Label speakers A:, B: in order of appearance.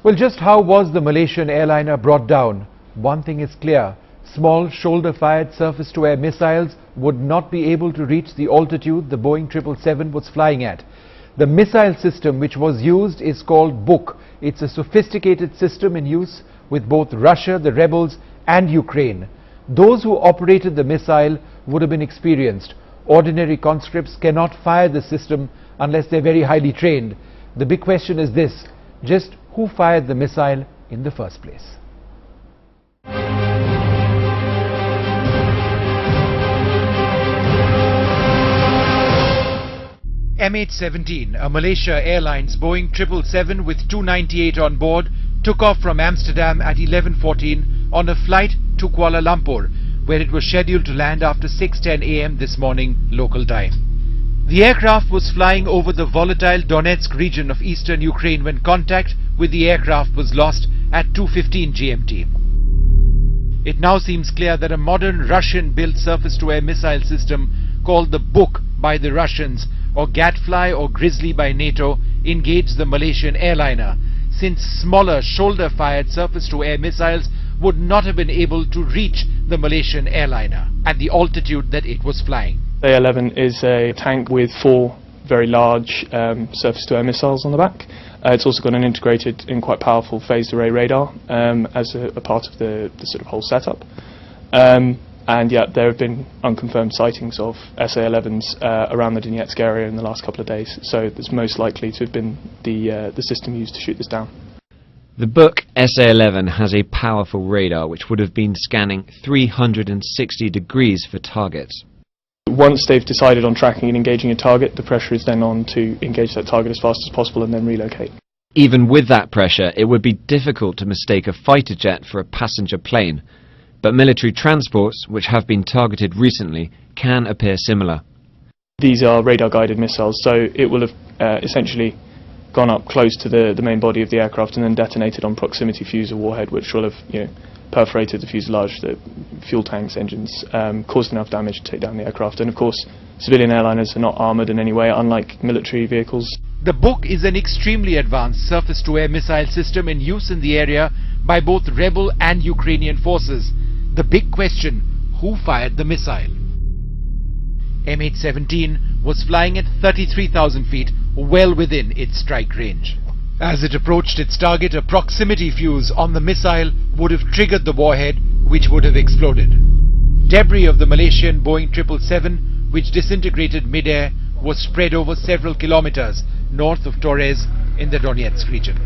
A: Well, just how was the Malaysian airliner brought down? One thing is clear. Small shoulder-fired surface-to-air missiles would not be able to reach the altitude the Boeing 777 was flying at. The missile system which was used is called Buk. It's a sophisticated system in use with both Russia, the rebels, and Ukraine. Those who operated the missile would have been experienced. Ordinary conscripts cannot fire the system unless they're very highly trained. The big question is this: just who fired the missile in the first place? MH17, a Malaysia Airlines Boeing 777 with 298 on board, took off from Amsterdam at 11:14 on a flight to Kuala Lumpur, where it was scheduled to land after 6:10 a.m. this morning local time. The aircraft was flying over the volatile Donetsk region of eastern Ukraine when contact with the aircraft was lost at 2:15 GMT. It now seems clear that a modern Russian-built surface-to-air missile system called the Buk by the Russians or Gadfly or Grizzly by NATO engaged the Malaysian airliner, since smaller shoulder-fired surface-to-air missiles would not have been able to reach the Malaysian airliner at the altitude that it was flying.
B: A11 is a tank with 4 very large surface-to-air missiles on the back. It's also got an integrated and quite powerful phased array radar as a part of the sort of whole setup. And yet there have been unconfirmed sightings of SA-11s around the Donetsk area in the last couple of days, so it's most likely to have been the system used to shoot this down.
C: The Buk SA-11 has a powerful radar which would have been scanning 360 degrees for targets.
B: Once they've decided on tracking and engaging a target, the pressure is then on to engage that target as fast as possible and then relocate.
C: Even with that pressure, it would be difficult to mistake a fighter jet for a passenger plane. But military transports, which have been targeted recently, can appear similar.
B: These are radar-guided missiles, so it will have essentially gone up close to the main body of the aircraft and then detonated on proximity fuse or warhead, which will have perforated the fuselage, the fuel tanks, engines, caused enough damage to take down the aircraft. And of course, civilian airliners are not armoured in any way, unlike military vehicles.
A: The Buk is an extremely advanced surface-to-air missile system in use in the area by both rebel and Ukrainian forces. The big question: who fired the missile? MH17 was flying at 33,000 feet, well within its strike range. As it approached its target, a proximity fuse on the missile would have triggered the warhead, which would have exploded. Debris of the Malaysian Boeing 777, which disintegrated mid-air, was spread over several kilometers north of Torres in the Donetsk region.